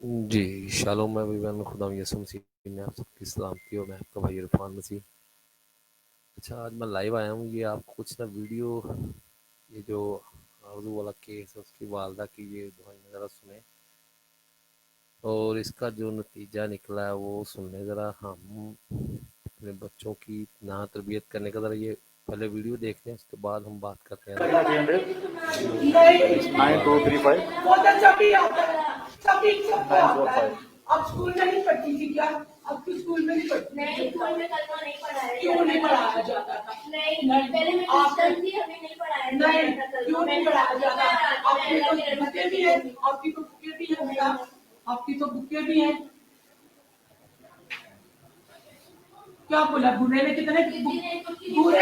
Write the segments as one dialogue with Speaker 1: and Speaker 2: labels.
Speaker 1: جی Shalom میں everyone, خدا یسوع مسیح میں آپ سب کی سلامتی ہو. میں آپ کا بھائی عرفان مسیح. اچھا آج میں لائیو آیا ہوں. یہ آپ کو کچھ نا ویڈیو، یہ جو اردو والا کیس ہے اس کی والدہ کی یہ دعائیں ذرا سنیں اور اس کا جو نتیجہ نکلا ہے وہ سننے. ذرا ہم اپنے بچوں کی نہ تربیت کرنے کا ذرا یہ پہلے ویڈیو دیکھ لیں، اس کے بعد ہم بات کرتے ہیں.
Speaker 2: 9235 945.
Speaker 3: اب اسکول میں نہیں پڑھتی تھی کیا؟ اب تو اسکول میں نہیں پڑھتی. نہیں اسکول میں کلمہ نہیں پڑھایا. کیوں نہیں پڑھایا جاتا تھا؟ نہیں پہلے میں کرسچن تھی، ہمیں نہیں پڑھایا جاتا. نہیں کیوں نہیں پڑھایا جاتا؟ آپ کی تو بکیں بھی ہیں، آپ کی تو بکیں بھی ہیں بیٹا، آپ کی تو بکیں بھی ہیں. کیا بولا برے نے؟ کتنے برے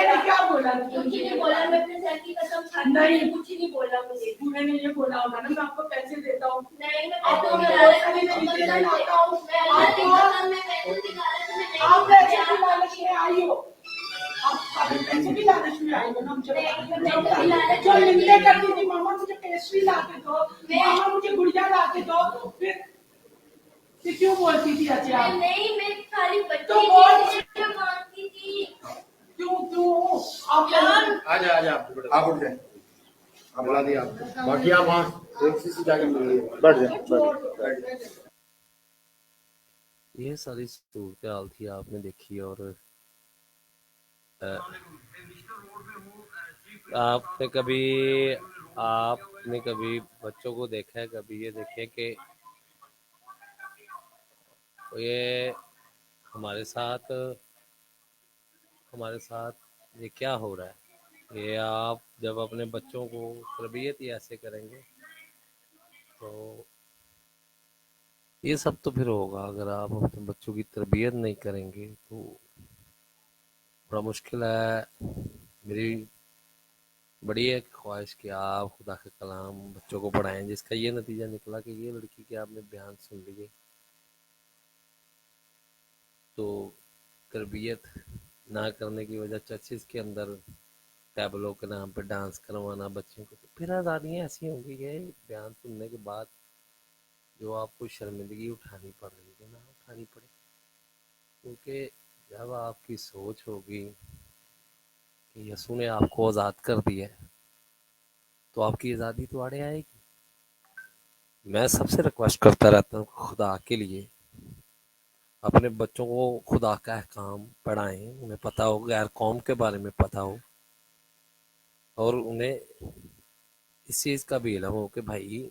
Speaker 3: نے کیا بولا؟ کچھ نہیں بولا. میں اپنے سر کی قسم کھاتی ہوں، نہیں کچھ نہیں بولا مجھے. برے نے یہ بولا ہوگا نا میں آپ کو پیسے دیتا ہوں. نہیں میں آپ کو آپ پیسے کی لالچ میں آئی ہو. آپ پیسے کی لالچ میں آئی ہو نا. جو منتیں کرتی تھی ماما مجھے پیسٹری لا کے دو، ماما مجھے گڑیا لا کے دو، پھر کیوں بولتی تھی؟ اچھا نہیں میں خالی بچوں کو مانگتی تھی. کیوں آپ
Speaker 2: آ جا آپ اٹھ جائیں. بلا دیا آپ کو. باقی آپ وہاں ایک سی جا کے ملیے. بیٹھ جائیں.
Speaker 1: یہ ساری صورتحال تھی آپ نے دیکھی. اور آپ نے کبھی بچوں کو دیکھا ہے؟ کبھی یہ دیکھیں کہ یہ ہمارے ساتھ یہ کیا ہو رہا ہے. یہ آپ جب اپنے بچوں کو تربیت ہی ایسے کریں گے تو یہ سب تو پھر ہوگا. اگر آپ اپنے بچوں کی تربیت نہیں کریں گے تو بڑا مشکل ہے. میری بڑی ایک خواہش کہ آپ خدا کا کلام بچوں کو پڑھائیں، جس کا یہ نتیجہ نکلا کہ یہ لڑکی کے آپ نے بیان سن لیے تو تربیت نہ کرنے کی وجہ چرچز کے اندر ٹیبلوں کے نام پہ ڈانس کروانا بچوں کو، تو پھر آزادیاں ایسی ہوں گی. یہ بیان سننے کے بعد جو آپ کو شرمندگی اٹھانی پڑ رہی ہے نہ اٹھانی پڑے، کیونکہ جب آپ کی سوچ ہوگی کہ یسوع نے آپ کو آزاد کر دیا ہے تو آپ کی آزادی تو آڑے آئے گی. میں سب سے ریکویسٹ کرتا رہتا ہوں خدا کے لیے اپنے بچوں کو خدا کا احکام پڑھائیں، انہیں پتہ ہو، غیر قوم کے بارے میں پتہ ہو، اور انہیں اس چیز کا بھی علم ہو کہ بھائی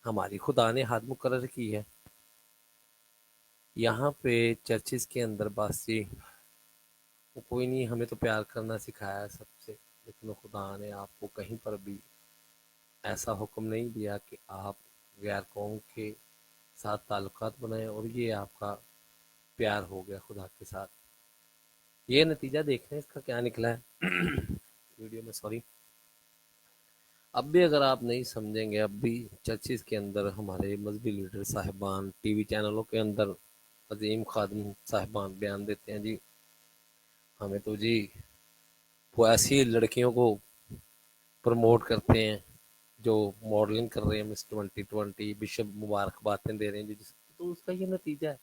Speaker 1: ہماری خدا نے حد مقرر کی ہے. یہاں پہ چرچز کے اندر باسی کوئی نہیں، ہمیں تو پیار کرنا سکھایا ہے سب سے، لیکن خدا نے آپ کو کہیں پر بھی ایسا حکم نہیں دیا کہ آپ غیر قوم کے ساتھ تعلقات بنائیں اور یہ آپ کا پیار ہو گیا خدا کے ساتھ. یہ نتیجہ دیکھ رہے ہیں اس کا کیا نکلا ہے ویڈیو میں. سوری. اب بھی اگر آپ نہیں سمجھیں گے، اب بھی چرچز کے اندر ہمارے مذہبی لیڈر صاحبان ٹی وی چینلوں کے اندر عظیم خادم صاحبان بیان دیتے ہیں جی ہمیں تو جی وہ ایسی لڑکیوں کو پروموٹ کرتے ہیں جو ماڈلنگ کر رہے ہیں مس 2020 بشپ مبارک باتیں دے رہے ہیں جی، تو اس کا یہ نتیجہ ہے.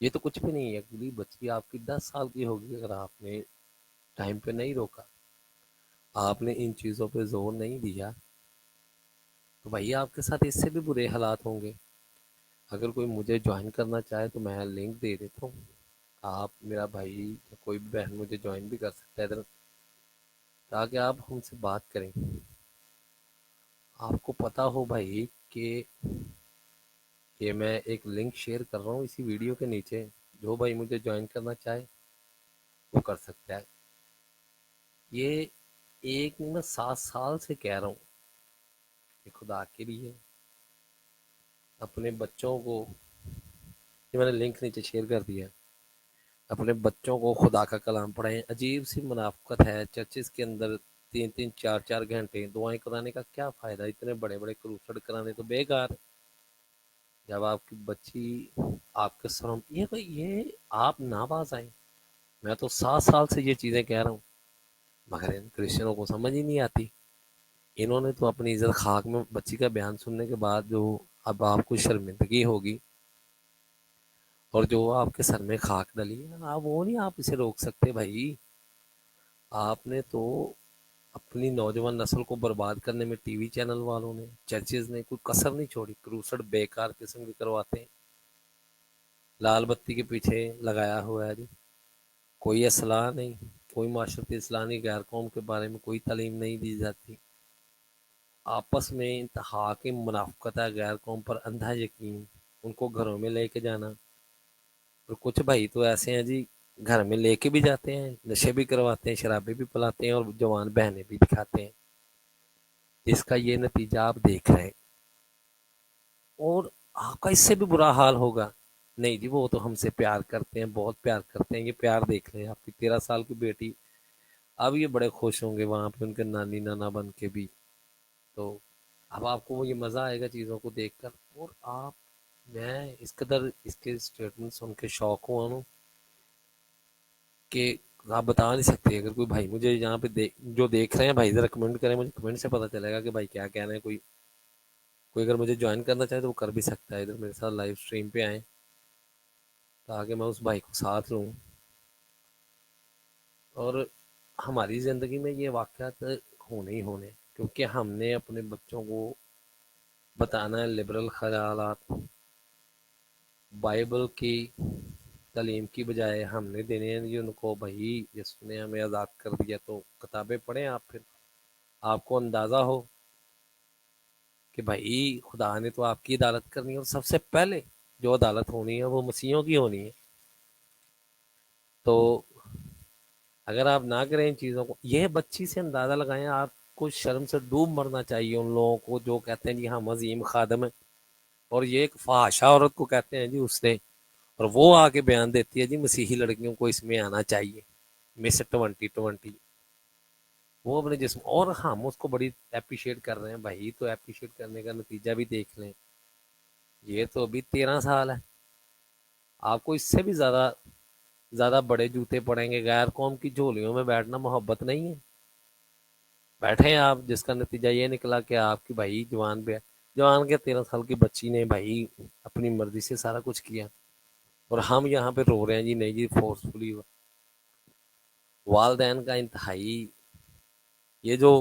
Speaker 1: یہ تو کچھ بھی نہیں ہے. اگلی بچی آپ کی 10 سال کی ہوگی، اگر آپ نے ٹائم پہ نہیں روکا، آپ نے ان چیزوں پہ زور نہیں دیا تو بھائی آپ کے ساتھ اس سے بھی برے حالات ہوں گے. اگر کوئی مجھے جوائن کرنا چاہے تو میں لنک دے دیتا ہوں، آپ میرا بھائی یا کوئی بھی بہن مجھے جوائن بھی کر سکتا ہے ادھر، تاکہ آپ ہم سے بات کریں. آپ کو پتہ ہو بھائی کہ یہ میں ایک لنک شیئر کر رہا ہوں اسی ویڈیو کے نیچے، جو بھائی مجھے جوائن کرنا چاہے وہ کر سکتا ہے. یہ ایک نہیں، میں 7 سال سے کہہ رہا ہوں کہ خدا کے لیے اپنے بچوں کو، یہ میں نے لنک نیچے شیئر کر دیا ہے، اپنے بچوں کو خدا کا کلام پڑھائیں. عجیب سی منافقت ہے چرچز کے اندر، 3 4 گھنٹے دعائیں کرانے کا کیا فائدہ؟ اتنے بڑے بڑے کروسڈ کرانے تو بیکار. جب آپ کی بچی آپ کے سروں یہ آپ ناباز آئیں. میں تو 7 سال سے یہ چیزیں کہہ رہا ہوں مگر ان کرسچنوں کو سمجھ ہی نہیں آتی. انہوں نے تو اپنی عزت خاک میں، بچی کا بیان سننے کے بعد جو اب آپ کو شرمندگی ہوگی، اور جو آپ کے سر میں خاک ڈلی ہے آپ وہ نہیں آپ اسے روک سکتے بھائی۔ آپ نے تو اپنی نوجوان نسل کو برباد کرنے میں ٹی وی چینل والوں نے، چرچز نے کوئی کسر نہیں چھوڑی، کروسٹ بیکار قسم کے کرواتے ہیں، لال بتی کے پیچھے لگایا ہوا ہے جی، کوئی اصلاح نہیں، کوئی معاشرتی اصلاح نہیں، غیر قوم کے بارے میں کوئی تعلیم نہیں دی جاتی، آپس میں انتہا کی منافقت ہے، غیر قوم پر اندھا یقین، ان کو گھروں میں لے کے جانا، اور کچھ بھائی تو ایسے ہیں جی گھر میں لے کے بھی جاتے ہیں، نشے بھی کرواتے ہیں، شرابیں بھی پلاتے ہیں، اور جوان بہنیں بھی دکھاتے ہیں، جس کا یہ نتیجہ آپ دیکھ رہے ہیں، اور آپ کا اس سے بھی برا حال ہوگا۔ نہیں جی وہ تو ہم سے پیار کرتے ہیں، بہت پیار کرتے ہیں، یہ پیار دیکھ لیں آپ کی 13 سال کی بیٹی، اب یہ بڑے خوش ہوں گے وہاں پہ ان کے نانی نانا بن کے بھی، تو اب آپ کو وہ یہ مزہ آئے گا چیزوں کو دیکھ کر، اور آپ، میں اس قدر اس کے اسٹیٹمنٹ سن کے شوق ہوا ہوں کہ آپ بتا نہیں سکتے۔ اگر کوئی بھائی مجھے یہاں پہ جو دیکھ رہے ہیں بھائی ذرا کمنٹ کریں، مجھے کمنٹ سے پتہ چلے گا کہ بھائی کیا کہنا ہے۔ کوئی اگر مجھے جوائن کرنا چاہے تو وہ کر بھی سکتا ہے، ادھر میرے ساتھ لائیو اسٹریم پہ آئیں تاکہ میں اس بھائی کو ساتھ لوں۔ اور ہماری زندگی میں یہ واقعات ہونے ہی ہونے، کیونکہ ہم نے اپنے بچوں کو بتانا ہے لبرل خیالات، بائبل کی تعلیم کی بجائے ہم نے دینے ہیں ان کو بھائی یسوع نے ہمیں آزاد کر دیا، تو کتابیں پڑھیں آپ، پھر آپ کو اندازہ ہو کہ بھائی خدا نے تو آپ کی عدالت کرنی ہے، اور سب سے پہلے جو عدالت ہونی ہے وہ مسیحوں کی ہونی ہے۔ تو اگر آپ نہ کریں ان چیزوں کو، یہ بچی سے اندازہ لگائیں، آپ کو شرم سے ڈوب مرنا چاہیے ان لوگوں کو جو کہتے ہیں جی ہم عظیم خادم ہیں، اور یہ ایک فحاشا عورت کو کہتے ہیں جی اس نے، اور وہ آ کے بیان دیتی ہے جی مسیحی لڑکیوں کو اس میں آنا چاہیے، مس 2020، وہ اپنے جسم، اور ہم اس کو بڑی اپریشیٹ کر رہے ہیں بھائی، تو اپریشیٹ کرنے کا نتیجہ بھی دیکھ لیں، یہ تو ابھی 13 سال ہے، آپ کو اس سے بھی زیادہ بڑے جوتے پڑیں گے۔ غیر قوم کی جھولیوں میں بیٹھنا محبت نہیں ہے، بیٹھے آپ جس کا نتیجہ یہ نکلا کہ آپ کی بھائی جوان کے 13 سال کی بچی نے بھائی اپنی مرضی سے سارا کچھ کیا، اور ہم یہاں پہ رو رہے ہیں جی نہیں جی فورسفلی۔ والدین کا انتہائی یہ جو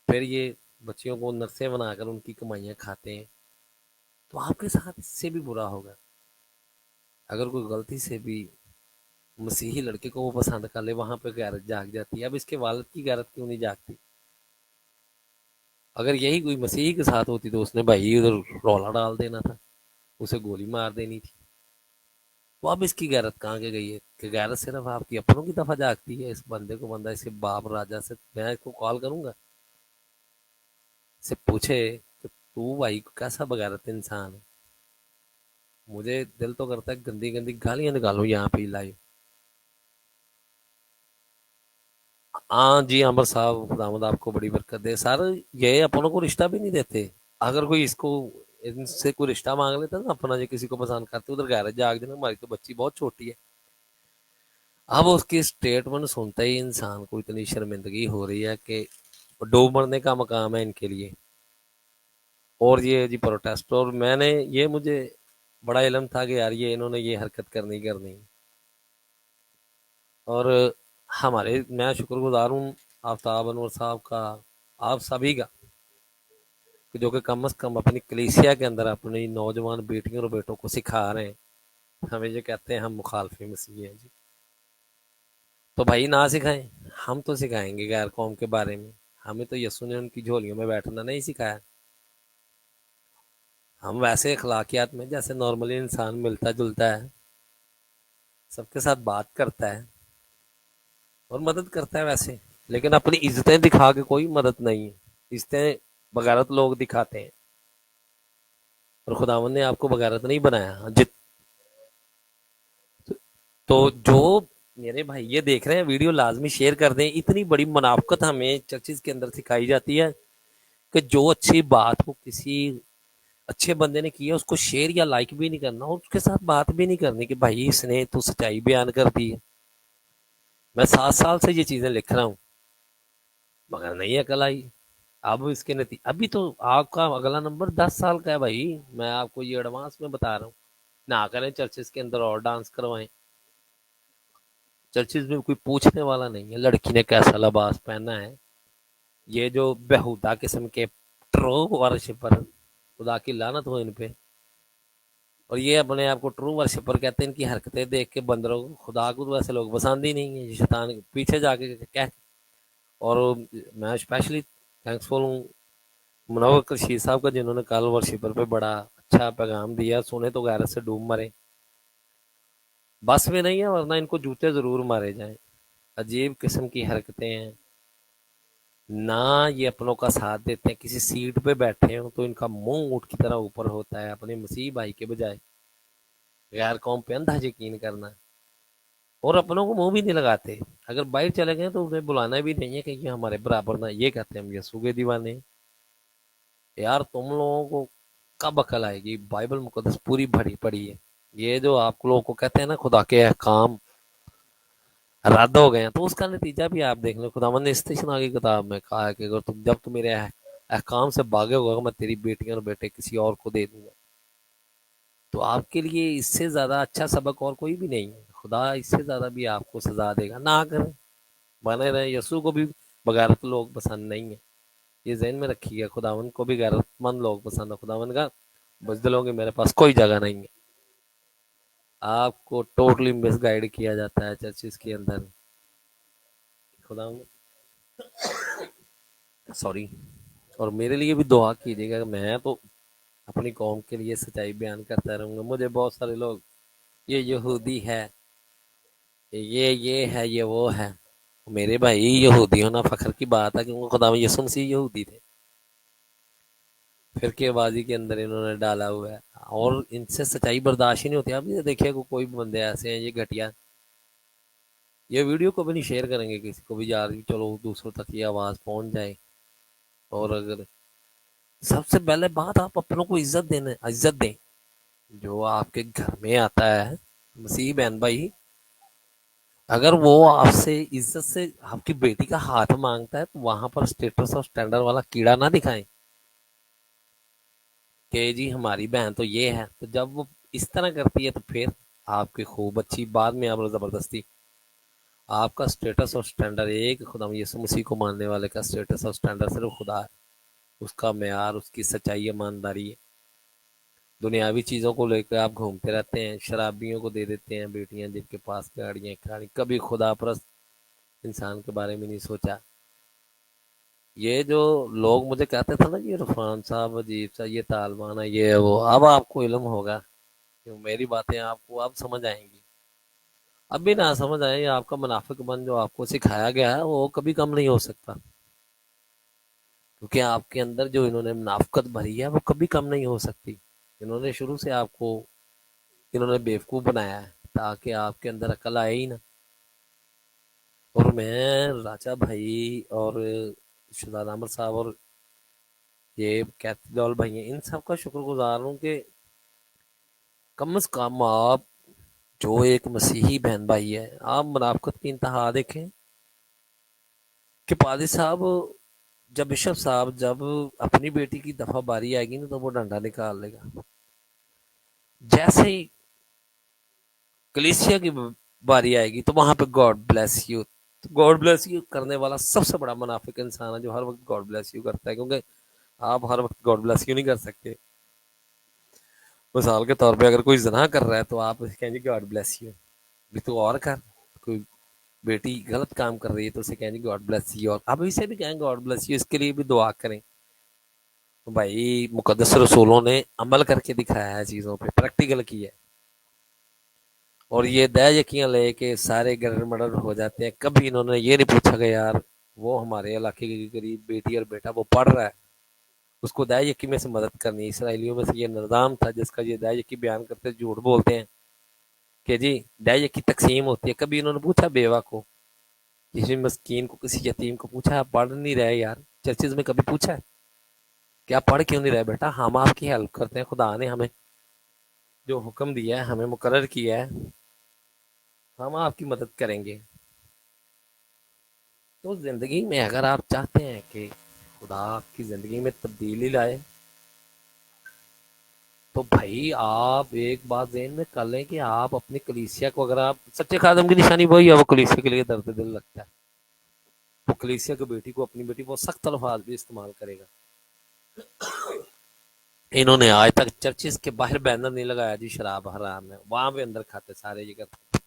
Speaker 1: پھر یہ بچیوں کو نرسیں بنا کر ان کی کمائیاں کھاتے ہیں، تو آپ کے ساتھ اس سے بھی برا ہوگا۔ اگر کوئی غلطی سے بھی مسیحی لڑکے کو وہ پسند کر لے، وہاں پہ غیرت جاگ جاتی ہے، اب اس کے والد کی غیرت کیوں نہیں جاگتی؟ اگر یہی کوئی مسیحی کے ساتھ ہوتی تو اس نے بھائی ادھر رولا ڈال دینا تھا، اسے گولی مار دینی تھی، تو اب اس کی غیرت کہاں کے گئی ہے؟ کہ غیرت صرف آپ کی اپنوں کی دفعہ جاگتی ہے؟ اس بندے کو بندہ اسے باپ راجا سے، میں اس کو کال کروں گا سے پوچھے کہ تو بھائی کیسا بغیرت انسان ہے؟ مجھے دل تو کرتا ہے گندی گندی گالیاں نکالو یہاں پہ لائیو۔ ہاں جی عمر صاحب خداوند آپ کو بڑی برکت دے۔ سر یہ اپنوں کو رشتہ بھی نہیں دیتے، اگر کوئی اس کو ان سے کوئی رشتہ مانگ لیتا نا اپنا، جو کسی کو پسند کرتے ادھر غیرت جاگ دینا، ہماری تو بچی بہت چھوٹی ہے۔ اب اس کی اسٹیٹمنٹ سنتے ہی انسان کو اتنی شرمندگی ہو رہی ہے کہ ڈوب مرنے کا مقام ہے ان کے لیے۔ اور یہ جی پروٹیسٹ، اور میں نے یہ مجھے بڑا علم تھا کہ یار یہ انہوں نے یہ حرکت کرنی، اور میں شکر گزار ہوں آفتاب انور صاحب کا، آپ سبھی کا، جو کہ کم از کم اپنی کلیسیا کے اندر اپنی نوجوان بیٹیوں اور بیٹوں کو سکھا رہے ہیں۔ ہمیں یہ کہتے ہیں ہم مخالف مسیح ہیں جی، تو بھائی نہ سکھائیں، ہم تو سکھائیں گے غیر قوم کے بارے میں، ہمیں تو یسوع نے ان کی جھولیوں میں بیٹھنا نہیں سکھایا۔ ہم ویسے اخلاقیات میں جیسے نارملی انسان ملتا جلتا ہے، سب کے ساتھ بات کرتا ہے اور مدد کرتا ہے ویسے، لیکن اپنی عزتیں دکھا کے کوئی مدد نہیں ہے، عزتیں بغیرت لوگ دکھاتے ہیں، اور خداوند نے آپ کو بغیرت نہیں بنایا۔ تو جو میرے بھائی یہ دیکھ رہے ہیں ویڈیو لازمی شیئر کر دیں۔ اتنی بڑی منافقت ہمیں چرچز کے اندر سکھائی جاتی ہے کہ جو اچھی بات کو کسی اچھے بندے نے کی ہے اس کو شیئر یا لائک بھی نہیں کرنا، اور اس کے ساتھ بات بھی نہیں کرنی کہ بھائی اس نے تو سچائی بیان کر دی ہے۔ میں 7 سال سے یہ چیزیں لکھ رہا ہوں مگر نہیں عقل آئی، اب اس کے نتیجے ابھی تو آپ کا اگلا نمبر 10 سال کا ہے بھائی، میں آپ کو یہ ایڈوانس میں بتا رہا ہوں. نہ کریں چرچز کے اندر اور ڈانس کروائیں. چرچز میں کوئی پوچھنے والا نہیں ہے لڑکی نے کیسا لباس پہنا ہے. یہ جو بہودہ قسم کے ٹرو ورشپر، خدا کی لعنت ہو ان پہ. اور یہ اپنے آپ کو ٹرو ورشپر کہتے ہیں. ان کی حرکتیں دیکھ کے بندروں کو، خدا کو تو ویسے لوگ پسند ہی نہیں ہیں. یہ شیطان پیچھے جا کے کہہ. اور میں اسپیشلی تھینکس فل ہوں منور رشید صاحب کا، جنہوں نے کل ورشپر پہ بڑا اچھا پیغام دیا. سنے تو غیرت سے ڈوب مرے. بس میں نہیں ہے ورنہ ان کو جوتے ضرور مارے جائیں. عجیب قسم کی حرکتیں ہیں. نہ یہ اپنوں کا ساتھ دیتے ہیں. کسی سیٹ پہ بیٹھے ہوں تو ان کا منہ اونٹ کی طرح اوپر ہوتا ہے اپنے مسیح بھائی کے بجائے. غیر قوم پہ اندھا یقین کرنا. اور اپنوں کو منہ بھی نہیں لگاتے. اگر باہر چلے گئے تو انہیں بلانا بھی نہیں ہے کہ یہ ہمارے برابر نہ. یہ کہتے ہیں ہم یسوع کے دیوانے ہیں. یار تم لوگوں کو کب عقل آئے گی؟ بائبل مقدس پوری بھری پڑی ہے. یہ جو آپ لوگوں کو کہتے ہیں نا خدا کے احکام رد ہو گئے ہیں، تو اس کا نتیجہ بھی آپ دیکھ لیں. خداوند نے استثنا کی کتاب میں کہا ہے کہ اگر جب تم میرے احکام سے باغے ہوگا میں تیری بیٹیاں اور بیٹے کسی اور کو دے دوں گا. تو آپ کے لیے اس سے زیادہ اچھا سبق اور کوئی بھی نہیں ہے. خدا اس سے زیادہ بھی آپ کو سزا دے گا. نہ کریں، بنے رہیں. یسوع کو بھی بغیرت لوگ پسند نہیں ہیں. یہ ذہن میں رکھیے. خداوند کو بھی غیرت مند لوگ پسند ہے. خداوند کا بزدلوں کی میرے پاس کوئی جگہ نہیں ہے. آپ کو ٹوٹلی مس گائیڈ کیا جاتا ہے چرچز کے اندر. خدا سوری. اور میرے لیے بھی دعا کیجیے گا. میں تو اپنی قوم کے لیے سچائی بیان کرتا رہوں گا. مجھے بہت سارے لوگ یہ یہودی ہے، یہ ہے، یہ وہ ہے. میرے بھائی یہودی ہونا فخر کی بات ہے کیونکہ خدا میں یسوع مسیح یہودی تھے. فرقے بازی کے اندر انہوں نے ڈالا ہوا ہے اور ان سے سچائی برداشت ہی نہیں ہوتی. اب یہ دیکھیے کوئی بندے ایسے ہیں یہ گھٹیا، یہ ویڈیو کو بھی نہیں شیئر کریں گے کسی کو بھی. یار چلو دوسروں تک یہ آواز پہنچ جائے. اور اگر سب سے پہلے بات آپ اپنوں کو عزت دیں. جو آپ کے گھر میں آتا ہے مسیح بہن بھائی، اگر وہ آپ سے عزت سے آپ کی بیٹی کا ہاتھ مانگتا ہے تو وہاں پر اسٹیٹس اور سٹینڈرڈ والا کیڑا نہ دکھائیں کہ جی ہماری بہن تو یہ ہے. تو جب وہ اس طرح کرتی ہے تو پھر آپ کی خوب اچھی بعد میں آپ زبردستی آپ کا اسٹیٹس اور سٹینڈرڈ ایک خدا یسوع مسیح کو ماننے والے کا اسٹیٹس اور سٹینڈرڈ صرف خدا ہے. اس کا معیار اس کی سچائی ایمانداری ہے. دنیاوی چیزوں کو لے کے آپ گھومتے رہتے ہیں. شرابیوں کو دے دیتے ہیں بیٹیاں جن کے پاس گاڑیاں کھاڑی. کبھی خدا پرست انسان کے بارے میں نہیں سوچا. یہ جو لوگ مجھے کہتے تھے نا یہ عرفان صاحب عجیب سا یہ طالبان ہے یہ وہ، اب آپ کو علم ہوگا کہ میری باتیں آپ کو اب سمجھ آئیں گی. اب بھی نہ سمجھ آئے. یہ آپ کا منافق بن جو آپ کو سکھایا گیا ہے وہ کبھی کم نہیں ہو سکتا. کیونکہ آپ کے اندر جو انہوں نے منافقت بھری ہے وہ کبھی کم نہیں ہو سکتی. انہوں نے شروع سے آپ کو انہوں نے بیوقوف بنایا ہے تاکہ آپ کے اندر عقل آئے ہی نا. اور میں راجا بھائی اور شداد احمد صاحب اور یہ کیتھول بھائی ہیں ان سب کا شکر گزار ہوں کہ کم از کم آپ جو ایک مسیحی بہن بھائی ہے آپ منافقت کی انتہا دیکھیں کہ پادری صاحب جب بشپ صاحب جب اپنی بیٹی کی دفعہ باری آئے گی نا تو وہ ڈنڈا نکال لے گا. جیسے ہی کلیسیا کی باری آئے گی تو وہاں پہ God bless you. God bless you کرنے والا سب سے بڑا منافق انسان ہے جو ہر وقت گاڈ بلیس یو کرتا ہے. کیونکہ آپ ہر وقت گاڈ بلیس یو نہیں کر سکتے. مثال کے طور پہ اگر کوئی زنا کر رہا ہے تو آپ کہیں گے گاڈ بلیس یو بھی تو اور کر. کوئی بیٹی غلط کام کر رہی ہے تو اسے کہیں گے گاڈ بلیس یو. اور اب اسے بھی کہیں گاڈ بلیس یو. اس کے لیے بھی دعا کریں. بھائی مقدس رسولوں نے عمل کر کے دکھایا ہے چیزوں پہ پریکٹیکل کیا ہے. اور یہ دیا یقین لے کہ سارے گرر مڈر ہو جاتے ہیں. کبھی انہوں نے یہ نہیں پوچھا کہ یار وہ ہمارے علاقے کے قریب بیٹی اور بیٹا وہ پڑھ رہا ہے اس کو دیا یقین میں سے مدد کرنی. اسرائیلیوں میں سے یہ نظام تھا جس کا یہ دیا یقین بیان کرتے جھوٹ بولتے ہیں کہ جی دیا یقین تقسیم ہوتی ہے. کبھی انہوں نے پوچھا بیوہ کو، کسی مسکین کو، کسی یتیم کو پوچھا آپ پڑھ نہیں رہے یار چرچز میں کبھی پوچھا ہے کہ آپ پڑھ کیوں نہیں رہے؟ بیٹا ہم آپ کی ہیلپ کرتے ہیں. خدا نے ہمیں جو حکم دیا ہے ہمیں مقرر کیا ہے ہم آپ کی مدد کریں گے. تو زندگی میں اگر آپ چاہتے ہیں کہ خدا آپ کی زندگی میں تبدیلی لائے تو بھائی آپ ایک بات ذہن میں کر لیں کہ آپ اپنی کلیسیا کو، اگر آپ سچے خادم کی نشانی وہی ہے، وہ کلیسیا کے لیے درد دل لگتا ہے، وہ کلیسیا کی بیٹی کو، اپنی بیٹی کو سخت الفاظ بھی استعمال کرے گا. انہوں نے آج تک چرچز کے باہر بینر نہیں لگایا جی شراب حرام ہے، وہاں پہ اندر کھاتے سارے یہ کرتے،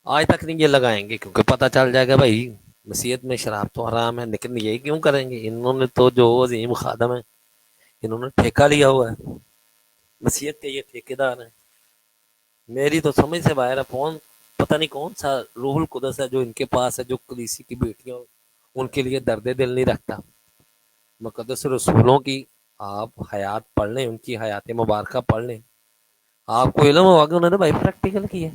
Speaker 1: آج تک نہیں یہ لگائیں گے، کیونکہ پتہ چل جائے گا بھائی مسیحیت میں شراب تو حرام ہے، لیکن یہ کیوں کریں گے؟ انہوں نے تو جو عظیم خادم ہے، انہوں نے ٹھیکہ لیا ہوا ہے، مسیحیت کے یہ ٹھیکیدار ہیں. میری تو سمجھ سے باہر ہے، کون پتہ نہیں کون سا روح القدس ہے جو ان کے پاس ہے، جو کلیسی کی بیٹیاں ان کے لیے درد دل نہیں رکھتا. مقدس رسولوں کی آپ حیات پڑھ لیں، ان کی حیات مبارکہ پڑھ لیں، آپ کو علم ہوگا کہ انہوں نے بھائی پریکٹیکل کی ہے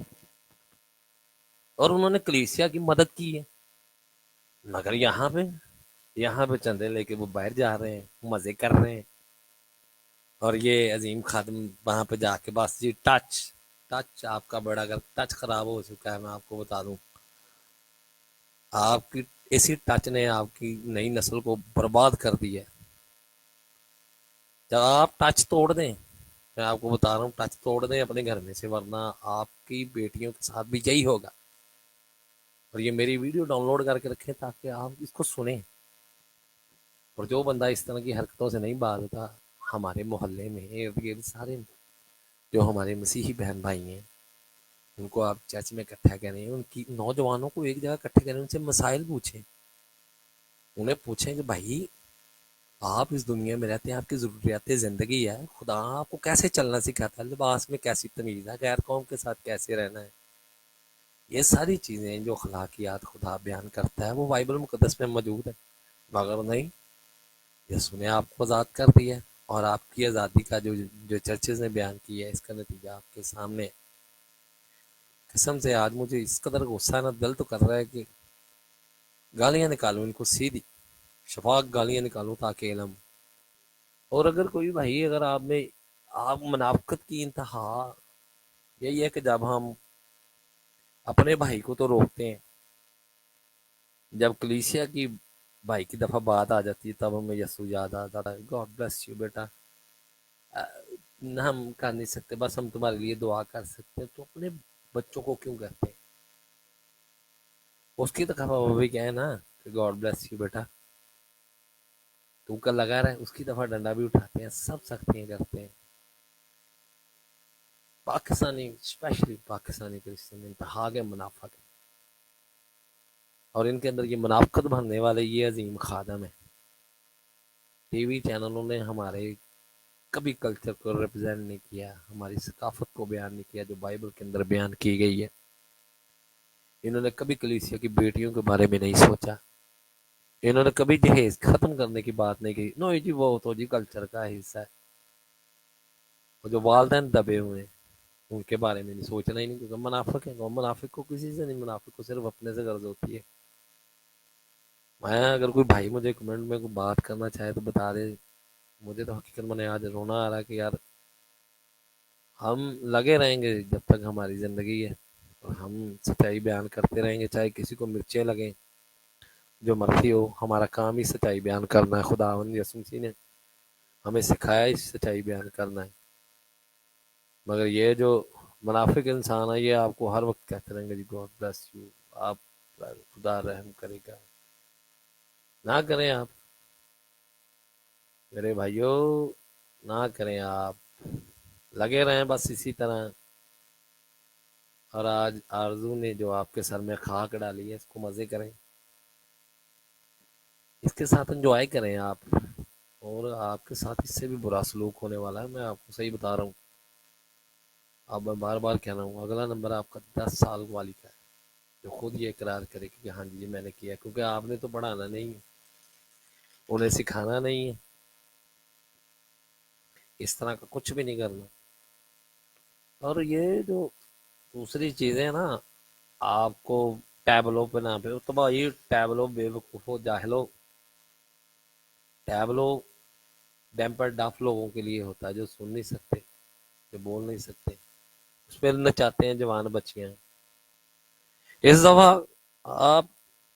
Speaker 1: اور انہوں نے کلیسیا کی مدد کی ہے. مگر یہاں پہ چندے لے کے وہ باہر جا رہے ہیں، مزے کر رہے ہیں، اور یہ عظیم خادم وہاں پہ جا کے بس جی ٹچ آپ کا بڑا، اگر ٹچ خراب ہو چکا ہے میں آپ کو بتا دوں، آپ کی اسی ٹچ نے آپ کی نئی نسل کو برباد کر دی ہے. جب آپ ٹچ توڑ دیں، میں آپ کو بتا رہا ہوں ٹچ توڑ دیں اپنے گھر میں سے، ورنہ آپ کی بیٹیوں کے ساتھ بھی یہی ہوگا. اور یہ میری ویڈیو ڈاؤن لوڈ کر کے رکھیں تاکہ آپ اس کو سنیں، اور جو بندہ اس طرح کی حرکتوں سے نہیں باز ہوتا، ہمارے محلے میں ارد گرد سارے جو ہمارے مسیحی بہن بھائی ہیں، ان کو آپ چرچ میں اکٹھا کریں، ان کی نوجوانوں کو ایک جگہ اکٹھے کریں، ان سے مسائل پوچھیں، انہیں پوچھیں کہ بھائی آپ اس دنیا میں رہتے ہیں، آپ کی ضروریات زندگی ہے، خدا آپ کو کیسے چلنا سکھاتا ہے، لباس میں کیسی تمیز ہے، غیر قوم کے ساتھ کیسے رہنا ہے. یہ ساری چیزیں جو اخلاقیات خدا بیان کرتا ہے وہ بائبل مقدس میں موجود ہے. مگر نہیں، یسوع نے آپ کو آزاد کر دیا ہے، اور آپ کی آزادی کا جو چرچز نے بیان کیا ہے، اس کا نتیجہ آپ کے سامنے. قسم سے آج مجھے اس قدر غصہ نہ دل تو کر رہا ہے کہ گالیاں نکالوں ان کو، سیدھی شفاق گالیاں نکالوں تاکہ علم. اور اگر کوئی بھائی، اگر آپ منافقت کی انتہا یہی ہے کہ جب ہم اپنے بھائی کو تو روکتے ہیں، جب کلیسیا کی بھائی کی دفعہ بات آ جاتی ہے تب ہمیں یسوع یاد آتا ہے. گاڈ بلیس یو بیٹا، نہ ہم کر نہیں سکتے، بس ہم تمہارے لیے دعا کر سکتے ہیں. تو اپنے بچوں کو کیوں کہتے ہیں؟ اس کی تو دفعہ وہ بھی کہے نا کہ گاڈ بلیس یو بیٹا، تو کا لگا رہا ہے، اس کی دفعہ ڈنڈا بھی اٹھاتے ہیں، سب سختیاں کرتے ہیں. پاکستانی اسپیشلی پاکستانی کرسچن انتہا کے منافق ہیں، اور ان کے اندر یہ منافقت بھرنے والے یہ عظیم خادم ہیں. ٹی وی چینلوں نے ہمارے کبھی کلچر کو ریپرزینٹ نہیں کیا، ہماری ثقافت کو بیان نہیں کیا جو بائبل کے اندر بیان کی گئی ہے. انہوں نے کبھی کلیسیا کی بیٹیوں کے بارے میں نہیں سوچا، انہوں نے کبھی جہیز ختم کرنے کی بات نہیں کی. نو جی وہ تو جی کلچر کا حصہ ہے. وہ جو والدین دبے ہوئے ہیں ان کے بارے میں نہیں سوچنا ہی نہیں، کیونکہ منافق ہے. منافق کو کسی سے نہیں، منافق کو صرف اپنے سے غرض ہوتی ہے. میں اگر کوئی بھائی مجھے کمنٹ میں کوئی بات کرنا چاہے تو بتا دے. مجھے تو حقیقت میں آج رونا آ رہا ہے کہ یار ہم لگے رہیں گے جب تک ہماری زندگی ہے، اور ہم سچائی بیان کرتے رہیں گے، چاہے کسی کو مرچیں لگیں، جو مرضی ہو. ہمارا کام ہی سچائی بیان کرنا ہے. خداوند یسوع مسیح نے ہمیں سکھایا ہی سچائی بیان کرنا ہے. مگر یہ جو منافق انسان ہے یہ آپ کو ہر وقت کہتے رہیں گے جی گاڈ بلیس یو، آپ خدا رحم کرے گا. نہ کریں آپ میرے بھائیوں، نہ کریں آپ، لگے رہیں بس اسی طرح. اور آج آرزو نے جو آپ کے سر میں خاک ڈالی ہے اس کو مزے کریں، اس کے ساتھ انجوائے کریں آپ. اور آپ کے ساتھ اس سے بھی برا سلوک ہونے والا ہے، میں آپ کو صحیح بتا رہا ہوں. اب میں بار بار کہہ رہا ہوں، اگلا نمبر آپ کا 10 سال والی کا ہے جو خود یہ اقرار کرے کہ ہاں جی یہ میں نے کیا، کیونکہ آپ نے تو پڑھانا نہیں ہے، انہیں سکھانا نہیں ہے، اس طرح کا کچھ بھی نہیں کرنا. اور یہ جو دوسری چیزیں نا، آپ کو ٹیبلوں پہ نہ پہ تو بھائی ٹیبلوں بے وقوفوں جاہلوں، ٹیبلو ڈیمپر ڈاف لوگوں کے لیے ہوتا ہے جو سن نہیں سکتے، جو بول نہیں سکتے. اس پہ نچاتے ہیں جوان بچیاں. اس دفعہ آپ